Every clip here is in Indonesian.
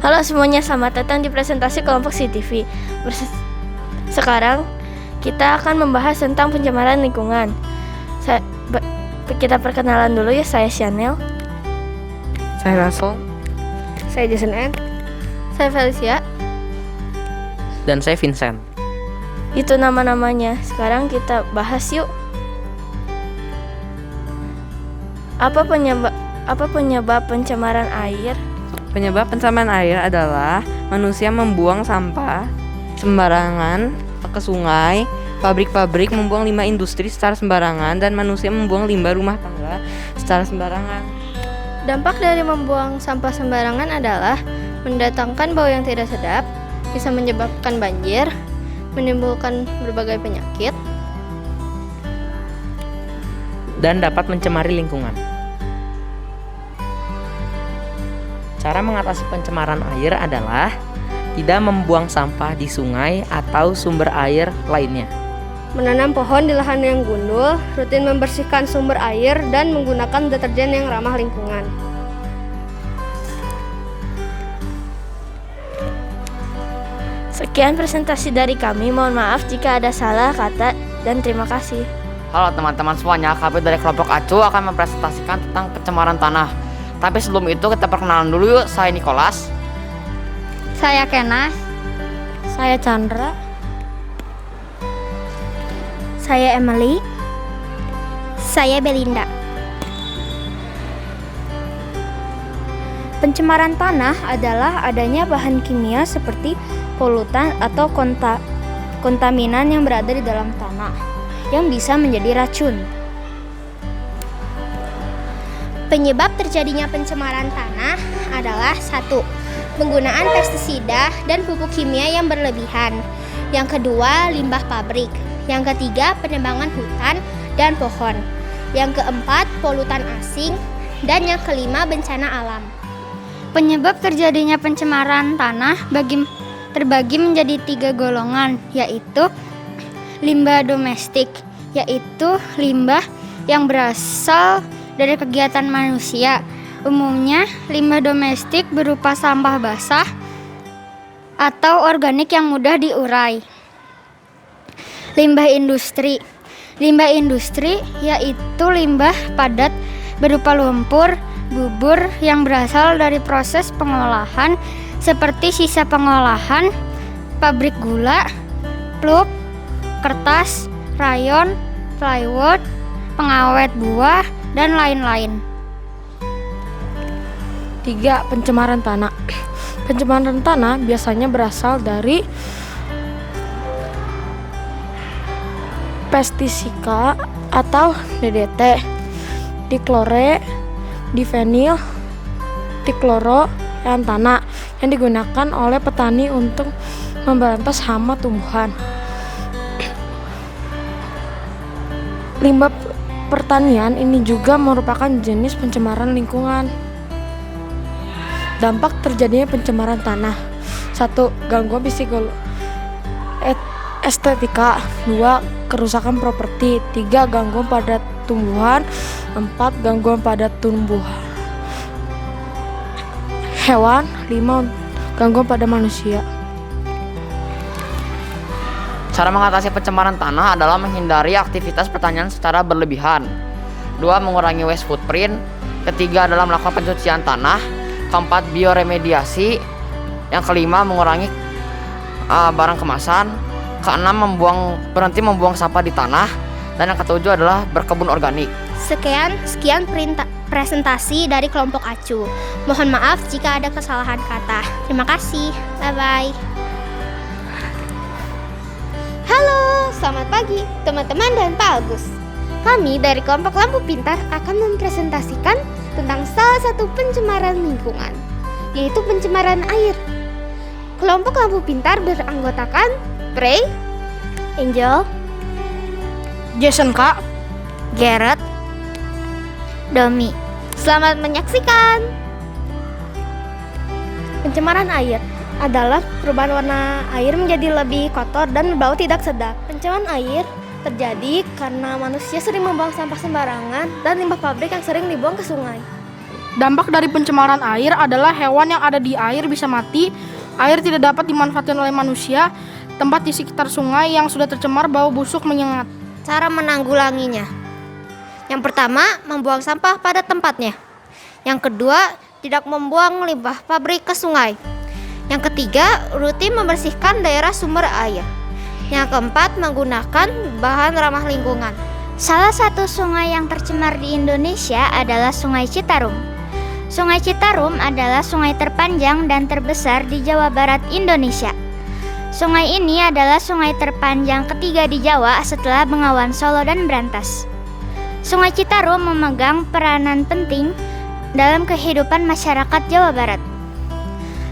Halo semuanya, selamat datang di presentasi kelompok CTV. Sekarang kita akan membahas tentang pencemaran lingkungan. Kita perkenalan dulu ya, saya Chanel. Saya Russell. Saya Jason N. Saya Felicia. Dan saya Vincent. Itu nama-namanya. Sekarang kita bahas yuk. Apa penyebab pencemaran air? Penyebab pencemaran air adalah manusia membuang sampah sembarangan ke sungai, pabrik-pabrik membuang limbah industri secara sembarangan, dan manusia membuang limbah rumah tangga secara sembarangan. Dampak dari membuang sampah sembarangan adalah mendatangkan bau yang tidak sedap, bisa menyebabkan banjir, menimbulkan berbagai penyakit, dan dapat mencemari lingkungan. Cara mengatasi pencemaran air adalah tidak membuang sampah di sungai atau sumber air lainnya. menanam pohon di lahan yang gundul, rutin membersihkan sumber air, dan menggunakan deterjen yang ramah lingkungan. Sekian presentasi dari kami. Mohon maaf jika ada salah kata dan terima kasih. Halo teman-teman semuanya, kami dari kelompok ACU akan mempresentasikan tentang pencemaran tanah. Tapi sebelum itu kita perkenalan dulu yuk. Saya Nicholas. Saya Kena. Saya Chandra. Saya Emily. Saya Belinda. Pencemaran tanah adalah adanya bahan kimia seperti polutan atau kontaminan yang berada di dalam tanah yang bisa menjadi racun. Penyebab terjadinya pencemaran tanah adalah 1. Penggunaan pestisida dan pupuk kimia yang berlebihan. Yang kedua, limbah pabrik. Yang ketiga, penebangan hutan dan pohon. Yang keempat, polutan asing. Dan yang kelima, bencana alam. Penyebab terjadinya pencemaran tanah terbagi menjadi 3 golongan, yaitu limbah domestik, yaitu limbah yang berasal dari kegiatan manusia. Umumnya, limbah domestik berupa sampah basah atau organik yang mudah diurai. Limbah industri. Limbah industri yaitu limbah padat berupa lumpur, bubur yang berasal dari proses pengolahan seperti sisa pengolahan, pabrik gula, pulp, kertas, rayon, plywood, pengawet buah, dan lain-lain. 3. Pencemaran tanah. Pencemaran tanah biasanya berasal dari pestisida atau DDT, diklore, difenil, dikloro, dan tanah yang digunakan oleh petani untuk memberantas hama tumbuhan. Limbah pertanian ini juga merupakan jenis pencemaran lingkungan. Dampak terjadinya pencemaran tanah. 1. Gangguan estetika. 2. Kerusakan properti. 3. Gangguan pada tumbuhan. 4. Gangguan pada tumbuhan hewan. 5. Gangguan pada manusia. Cara mengatasi pencemaran tanah adalah menghindari aktivitas pertanian secara berlebihan. 2. Mengurangi waste footprint. Ketiga adalah melakukan pencucian tanah. Keempat, bioremediasi. Yang kelima, mengurangi barang kemasan. Keenam, berhenti membuang sampah di tanah. Dan yang ketujuh adalah berkebun organik. Sekian presentasi dari kelompok ACU. Mohon maaf jika ada kesalahan kata. Terima kasih. Bye-bye. Halo, selamat pagi teman-teman dan Pak Agus. Kami dari kelompok Lampu Pintar akan mempresentasikan tentang salah satu pencemaran lingkungan, yaitu pencemaran air. Kelompok Lampu Pintar beranggotakan Prey, Angel, Jason K. Garrett, Domi. Selamat menyaksikan. Pencemaran air adalah perubahan warna air menjadi lebih kotor dan berbau tidak sedap. Pencemaran air terjadi karena manusia sering membuang sampah sembarangan dan limbah pabrik yang sering dibuang ke sungai. Dampak dari pencemaran air adalah hewan yang ada di air bisa mati, air tidak dapat dimanfaatkan oleh manusia, tempat di sekitar sungai yang sudah tercemar bau busuk menyengat. Cara menanggulanginya. Yang pertama, membuang sampah pada tempatnya. Yang kedua, tidak membuang limbah pabrik ke sungai. Yang ketiga, rutin membersihkan daerah sumber air. Yang keempat, menggunakan bahan ramah lingkungan. Salah satu sungai yang tercemar di Indonesia adalah Sungai Citarum. Sungai Citarum adalah sungai terpanjang dan terbesar di Jawa Barat, Indonesia. Sungai ini adalah sungai terpanjang ketiga di Jawa setelah Bengawan Solo dan Brantas. Sungai Citarum memegang peranan penting dalam kehidupan masyarakat Jawa Barat.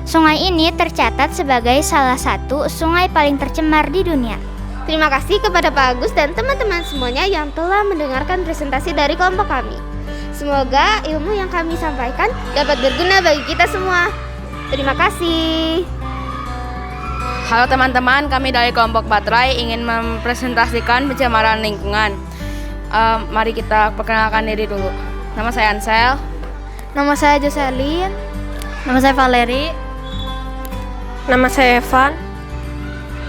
Sungai ini tercatat sebagai salah satu sungai paling tercemar di dunia. Terima kasih kepada Pak Agus dan teman-teman semuanya yang telah mendengarkan presentasi dari kelompok kami. Semoga ilmu yang kami sampaikan dapat berguna bagi kita semua. Terima kasih. Halo teman-teman, kami dari kelompok Baterai ingin mempresentasikan pencemaran lingkungan. Mari kita perkenalkan diri dulu. Nama saya Ansel. Nama saya Jocelyn. Nama saya Valeri. Nama saya Evan.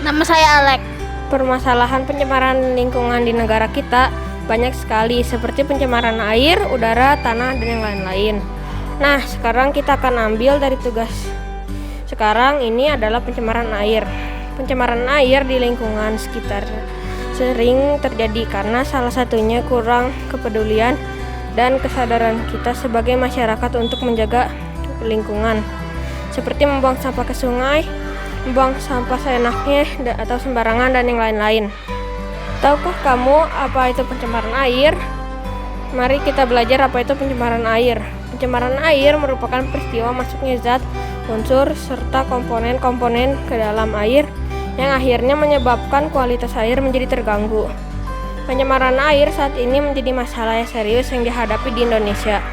Nama saya Alek. Permasalahan pencemaran lingkungan di negara kita banyak sekali, seperti pencemaran air, udara, tanah, dan yang lain-lain. Nah, sekarang kita akan ambil dari tugas. Sekarang ini adalah pencemaran air. Pencemaran air di lingkungan sekitar sering terjadi karena salah satunya kurang kepedulian dan kesadaran kita sebagai masyarakat untuk menjaga lingkungan. Seperti membuang sampah ke sungai, membuang sampah seenaknya atau sembarangan, dan yang lain-lain. Tahukah kamu apa itu pencemaran air? Mari kita belajar apa itu pencemaran air. Pencemaran air merupakan peristiwa masuknya zat, unsur, serta komponen-komponen ke dalam air yang akhirnya menyebabkan kualitas air menjadi terganggu. Pencemaran air saat ini menjadi masalah yang serius yang dihadapi di Indonesia.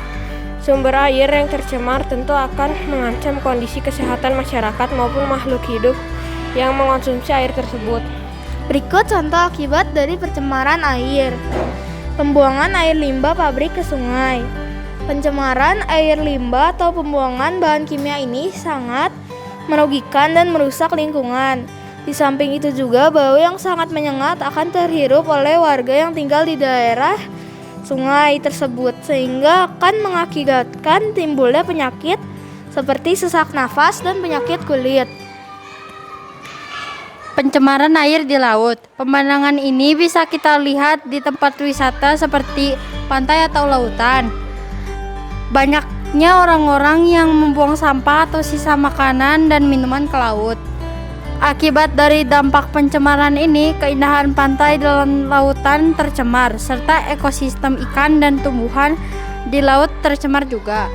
Sumber air yang tercemar tentu akan mengancam kondisi kesehatan masyarakat maupun makhluk hidup yang mengonsumsi air tersebut. Berikut contoh akibat dari pencemaran air. Pembuangan air limbah pabrik ke sungai. Pencemaran air limbah atau pembuangan bahan kimia ini sangat merugikan dan merusak lingkungan. Di samping itu juga bau yang sangat menyengat akan terhirup oleh warga yang tinggal di daerah sungai tersebut, sehingga akan mengakibatkan timbulnya penyakit seperti sesak nafas dan penyakit kulit. Pencemaran air di laut. Pemandangan ini bisa kita lihat di tempat wisata seperti pantai atau lautan. Banyaknya orang-orang yang membuang sampah atau sisa makanan dan minuman ke laut. Akibat dari dampak pencemaran ini, keindahan pantai dan lautan tercemar, serta ekosistem ikan dan tumbuhan di laut tercemar juga.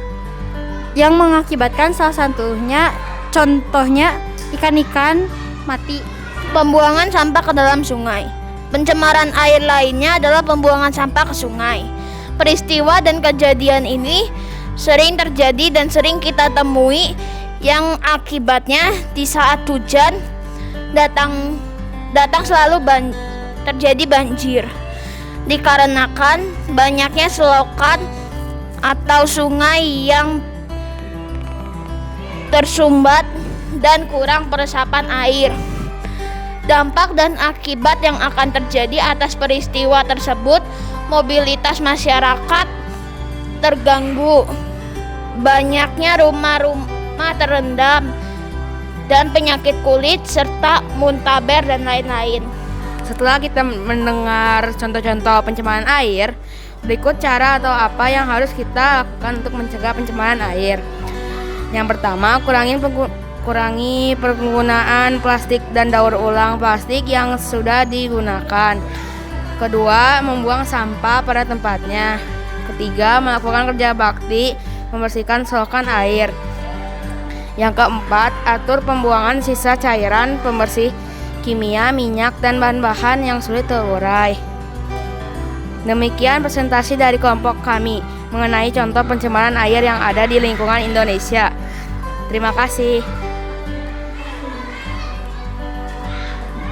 Yang mengakibatkan salah satunya, contohnya ikan-ikan mati. Pembuangan sampah ke dalam sungai. Pencemaran air lainnya adalah pembuangan sampah ke sungai. Peristiwa dan kejadian ini sering terjadi dan sering kita temui, yang akibatnya di saat hujan datang selalu terjadi banjir. Dikarenakan banyaknya selokan atau sungai yang tersumbat dan kurang peresapan air. Dampak dan akibat yang akan terjadi atas peristiwa tersebut, mobilitas masyarakat terganggu, banyaknya rumah-rumah terendam, dan penyakit kulit serta muntaber dan lain-lain. Setelah kita mendengar contoh-contoh pencemaran air, berikut cara atau apa yang harus kita lakukan untuk mencegah pencemaran air. Yang pertama, kurangi penggunaan plastik dan daur ulang plastik yang sudah digunakan. Kedua, membuang sampah pada tempatnya. Ketiga, melakukan kerja bakti membersihkan selokan air. Yang keempat, atur pembuangan sisa cairan pembersih kimia, minyak, dan bahan-bahan yang sulit terurai. Demikian presentasi dari kelompok kami mengenai contoh pencemaran air yang ada di lingkungan Indonesia. Terima kasih.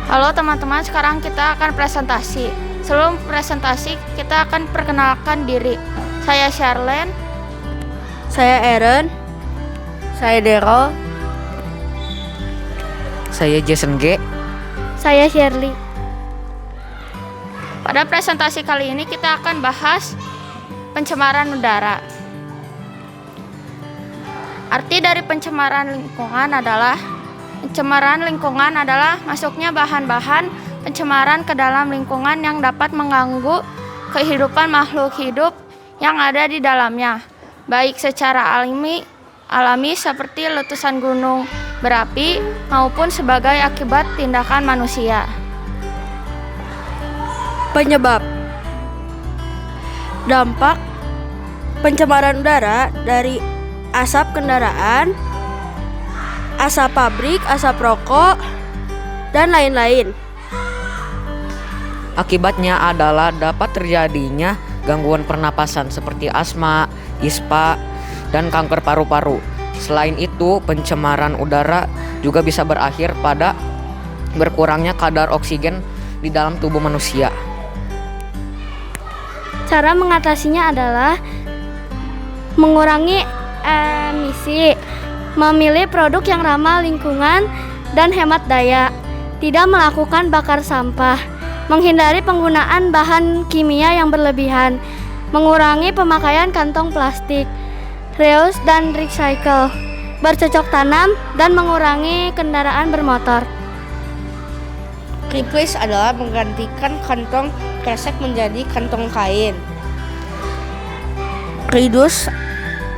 Halo teman-teman, sekarang kita akan presentasi. Sebelum presentasi, kita akan perkenalkan diri. Saya Charlene. Saya Aaron. Saya Dero. Saya Jason G. Saya Shirley. Pada presentasi kali ini kita akan bahas pencemaran udara. Arti dari pencemaran lingkungan adalah masuknya bahan-bahan pencemaran ke dalam lingkungan yang dapat mengganggu kehidupan makhluk hidup yang ada di dalamnya, baik secara alami seperti letusan gunung berapi maupun sebagai akibat tindakan manusia. Penyebab. Dampak pencemaran udara dari asap kendaraan, asap pabrik, asap rokok, dan lain-lain. Akibatnya adalah dapat terjadinya gangguan pernapasan seperti asma, ispa, dan kanker paru-paru. Selain itu, pencemaran udara juga bisa berakhir pada berkurangnya kadar oksigen di dalam tubuh manusia. Cara mengatasinya adalah mengurangi emisi, memilih produk yang ramah lingkungan dan hemat daya, tidak melakukan bakar sampah, menghindari penggunaan bahan kimia yang berlebihan, mengurangi pemakaian kantong plastik, reuse dan recycle, bercocok tanam, dan mengurangi kendaraan bermotor. Replace adalah menggantikan kantong kresek menjadi kantong kain. Reduce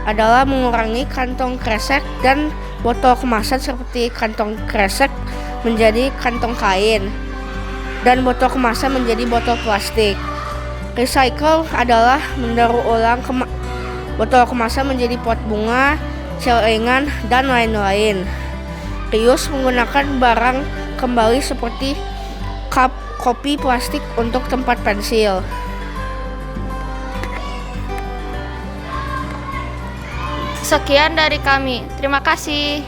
adalah mengurangi kantong kresek dan botol kemasan seperti kantong kresek menjadi kantong kain dan botol kemasan menjadi botol plastik. Recycle adalah mendaur ulang botol kemasan menjadi pot bunga, celengan, dan lain-lain. Reuse menggunakan barang kembali seperti cup kopi plastik untuk tempat pensil. Sekian dari kami. Terima kasih.